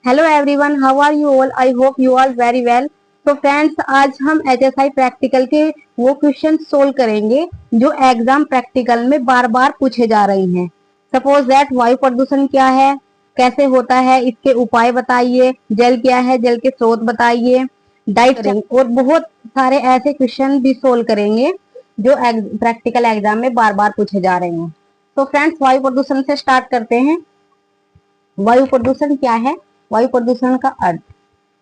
Hello everyone, how are you all? I hope you are very well. तो friends, आज हम एचएसआई practical के वो क्वेश्चन सोल्व करेंगे जो एग्जाम प्रैक्टिकल में बार बार पूछे जा रहे हैं। सपोज दैट वायु प्रदूषण क्या है, कैसे होता है, इसके उपाय बताइए, जल क्या है, जल के स्रोत बताइए, डाइट करेंगे और बहुत सारे ऐसे क्वेश्चन भी सोल्व करेंगे जो प्रैक्टिकल एग्जाम में बार बार पूछे जा रहे हैं। तो फ्रेंड्स, वायु प्रदूषण से स्टार्ट करते हैं। वायु प्रदूषण क्या है? वायु प्रदूषण का अर्थ,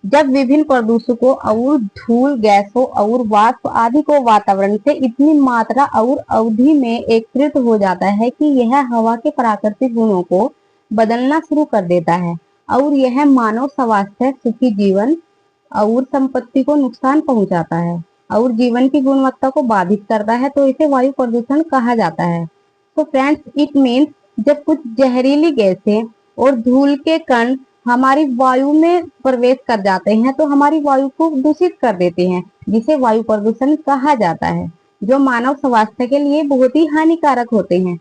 जब विभिन्न प्रदूषकों और धूल गैसों और वाष्प आदि को वातावरण से इतनी मात्रा और अवधि में एकत्रित हो जाता है कि यह हवा के प्राकृतिक गुणों को बदलना शुरू कर देता है और यह मानव स्वास्थ्य, सुखी जीवन और संपत्ति को नुकसान पहुंचाता है और जीवन की गुणवत्ता को बाधित करता है, तो इसे वायु प्रदूषण कहा जाता है। तो फ्रेंड्स, इट मीन्स जब कुछ जहरीली गैसें और धूल के कण हमारी वायु में प्रवेश कर जाते हैं तो हमारी वायु को दूषित कर देते हैं, जिसे वायु प्रदूषण कहा जाता है, जो मानव स्वास्थ्य के लिए बहुत ही हानिकारक होते हैं।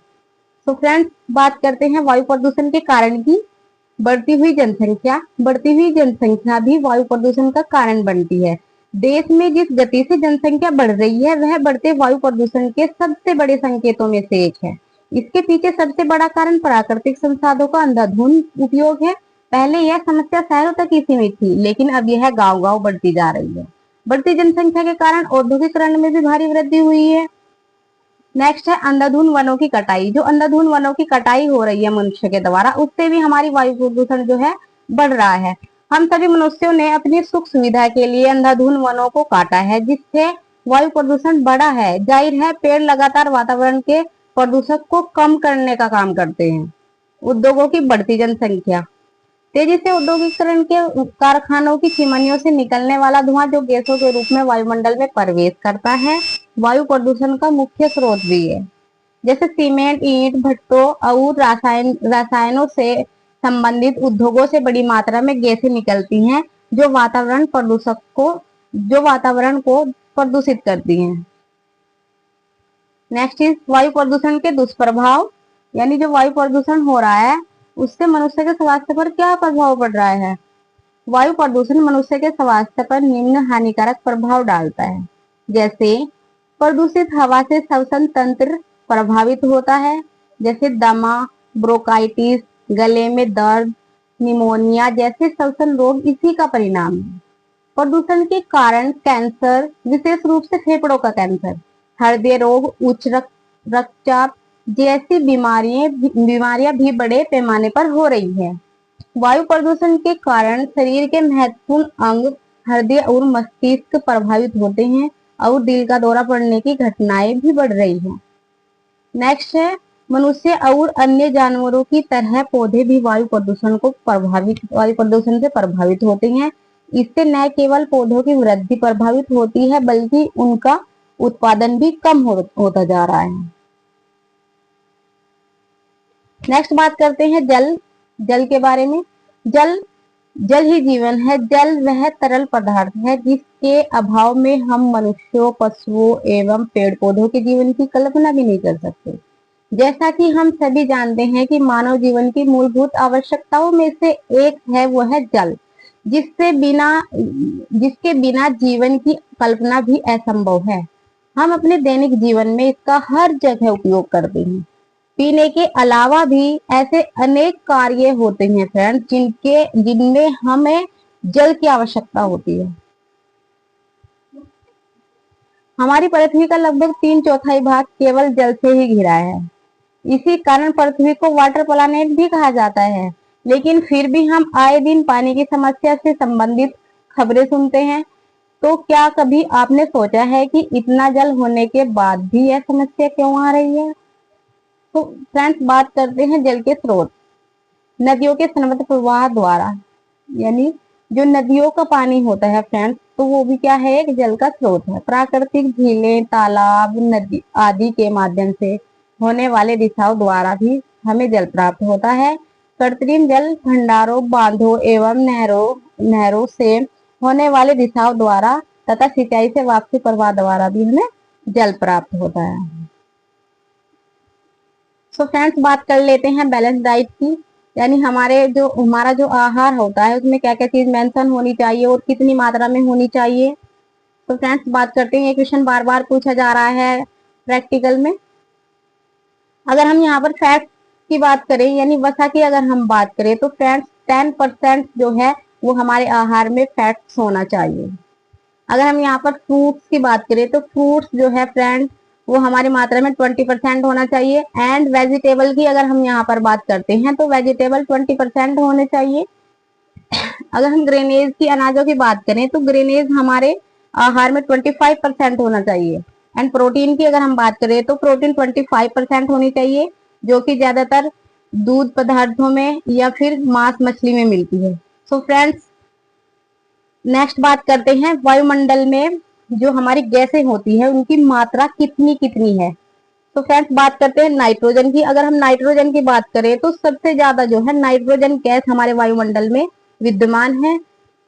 तो फ्रेंड्स, बात करते हैं वायु प्रदूषण के कारण की। बढ़ती हुई जनसंख्या, बढ़ती हुई जनसंख्या भी वायु प्रदूषण का कारण बनती है। देश में जिस गति से जनसंख्या बढ़ रही है वह बढ़ते वायु प्रदूषण के सबसे बड़े संकेतों में से एक है। इसके पीछे सबसे बड़ा कारण प्राकृतिक संसाधनों का अंधाधुंध उपयोग है। पहले यह समस्या शहरों तक ही सीमित थी, लेकिन अब यह गांव-गांव बढ़ती जा रही है। बढ़ती जनसंख्या के कारण औद्योगिकरण में भी भारी वृद्धि हुई है। नेक्स्ट है अंधाधुंध वनों की कटाई। जो अंधाधुंध वनों की कटाई हो रही है मनुष्य के द्वारा, उससे भी हमारी वायु प्रदूषण जो है बढ़ रहा है। हम सभी मनुष्यों ने अपनी सुख सुविधा के लिए अंधाधुंध वनों को काटा है, जिससे वायु प्रदूषण बढ़ा है। जाहिर है, पेड़ लगातार वातावरण के प्रदूषक को कम करने का काम करते हैं। उद्योगों की बढ़ती जनसंख्या, तेजी से औद्योगिकरण के कारखानों की चिमनियों से निकलने वाला धुआं जो गैसों के रूप में वायुमंडल में प्रवेश करता है, वायु प्रदूषण का मुख्य स्रोत भी है। जैसे सीमेंट, ईंट भट्टों और रसायनों से संबंधित उद्योगों से बड़ी मात्रा में गैसें निकलती हैं जो वातावरण को प्रदूषित करती हैं। नेक्स्ट इज वायु प्रदूषण के दुष्प्रभाव, यानी जो वायु प्रदूषण हो रहा है उससे मनुष्य के स्वास्थ्य पर क्या प्रभाव पड़ रहा है। वायु प्रदूषण मनुष्य के स्वास्थ्य पर निम्न हानिकारक प्रभाव डालता है। जैसे प्रदूषित हवा से श्वसन तंत्र प्रभावित होता है, जैसे दमा, ब्रोंकाइटिस, गले में दर्द, निमोनिया जैसे श्वसन रोग इसी का परिणाम है। प्रदूषण के कारण कैंसर, विशेष रूप से फेफड़ों का कैंसर, हृदय रोग, उच्च रक्तचाप जैसी बीमारियां भी बड़े पैमाने पर हो रही है। वायु प्रदूषण के कारण शरीर के महत्वपूर्ण अंग हृदय और मस्तिष्क प्रभावित होते हैं और दिल का दौरा पड़ने की घटनाएं भी बढ़ रही हैं। नेक्स्ट है, मनुष्य और अन्य जानवरों की तरह पौधे भी वायु प्रदूषण से प्रभावित होते हैं। इससे न केवल पौधों की वृद्धि प्रभावित होती है, बल्कि उनका उत्पादन भी कम होता जा रहा है। नेक्स्ट बात करते हैं जल के बारे में। जल ही जीवन है। जल वह तरल पदार्थ है जिसके अभाव में हम मनुष्यों, पशुओं एवं पेड़ पौधों के जीवन की कल्पना भी नहीं कर सकते। जैसा कि हम सभी जानते हैं कि मानव जीवन की मूलभूत आवश्यकताओं में से एक है वह है जल, जिसके बिना जीवन की कल्पना भी असंभव है। हम अपने दैनिक जीवन में इसका हर जगह उपयोग करते हैं। पीने के अलावा भी ऐसे अनेक कार्य होते हैं फ्रेंड्स जिनमें हमें जल की आवश्यकता होती है। हमारी पृथ्वी का लगभग 3/4 भाग केवल जल से ही घिरा है। इसी कारण पृथ्वी को वाटर प्लैनेट भी कहा जाता है। लेकिन फिर भी हम आए दिन पानी की समस्या से संबंधित खबरें सुनते हैं। तो क्या कभी आपने सोचा है कि इतना जल होने के बाद भी यह समस्या क्यों आ रही है? तो फ्रेंड्स, बात करते हैं जल के स्रोत। नदियों के समृद्ध प्रवाह द्वारा, यानी जो नदियों का पानी होता है फ्रेंड्स, तो वो भी क्या है, एक जल का स्रोत है। प्राकृतिक झीलें, तालाब, नदी आदि के माध्यम से होने वाले रिसाव द्वारा भी हमें जल प्राप्त होता है। कृत्रिम जल भंडारों, बांधों एवं नहरों से होने वाले रिसाव द्वारा तथा सिंचाई से वापसी प्रवाह द्वारा भी हमें जल प्राप्त होता है। तो फ्रेंड्स, बात कर लेते हैं बैलेंस डाइट की। यानी हमारा जो आहार होता है उसमें क्या क्या चीज मेंशन होनी चाहिए और कितनी मात्रा में होनी चाहिए। तो फ्रेंड्स बात करते हैं, ये क्वेश्चन बार बार पूछा जा रहा है प्रैक्टिकल में। अगर हम यहाँ पर फैट की बात करें यानी वसा की अगर हम बात करें तो फ्रेंड्स 10% जो है वो हमारे आहार में फैट्स होना चाहिए। अगर हम यहाँ पर फ्रूट्स की बात करें तो फ्रूट्स जो है फ्रेंड्स वो हमारी मात्रा में 20% होना चाहिए। एंड वेजिटेबल की अगर हम यहाँ पर बात करते हैं तो वेजिटेबल 20% होने चाहिए। अगर हम ग्रेनेज की अनाजों की बात करें तो ग्रेनेज हमारे आहार में 25% होना चाहिए। एंड प्रोटीन की अगर हम बात करें तो प्रोटीन 25% होनी चाहिए, जो कि ज्यादातर दूध पदार्थों में या फिर मांस मछली में मिलती है। सो फ्रेंड्स नेक्स्ट बात करते हैं, वायुमंडल में जो हमारी गैसें होती है उनकी मात्रा कितनी कितनी है। तो फ्रेंड्स बात करते हैं नाइट्रोजन की। अगर हम नाइट्रोजन की बात करें तो सबसे ज्यादा जो है नाइट्रोजन गैस हमारे वायुमंडल में विद्यमान है।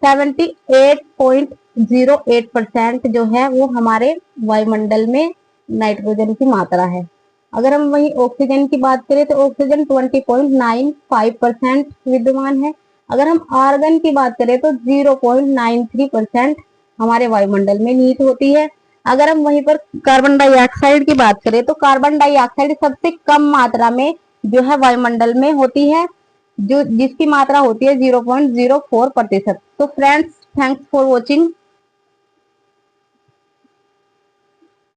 78.08% जो है वो हमारे वायुमंडल में नाइट्रोजन की मात्रा है। अगर हम वही ऑक्सीजन की बात करें तो ऑक्सीजन 20.95% विद्यमान है। अगर हम आर्गन की बात करें तो 0.93% हमारे वायुमंडल में निहित होती है। अगर हम वहीं पर कार्बन डाइऑक्साइड की बात करें तो कार्बन डाइऑक्साइड सबसे कम मात्रा में जो है वायुमंडल में होती है, जो जिसकी मात्रा होती है 0.04%। तो फ्रेंड्स थैंक्स फॉर वॉचिंग।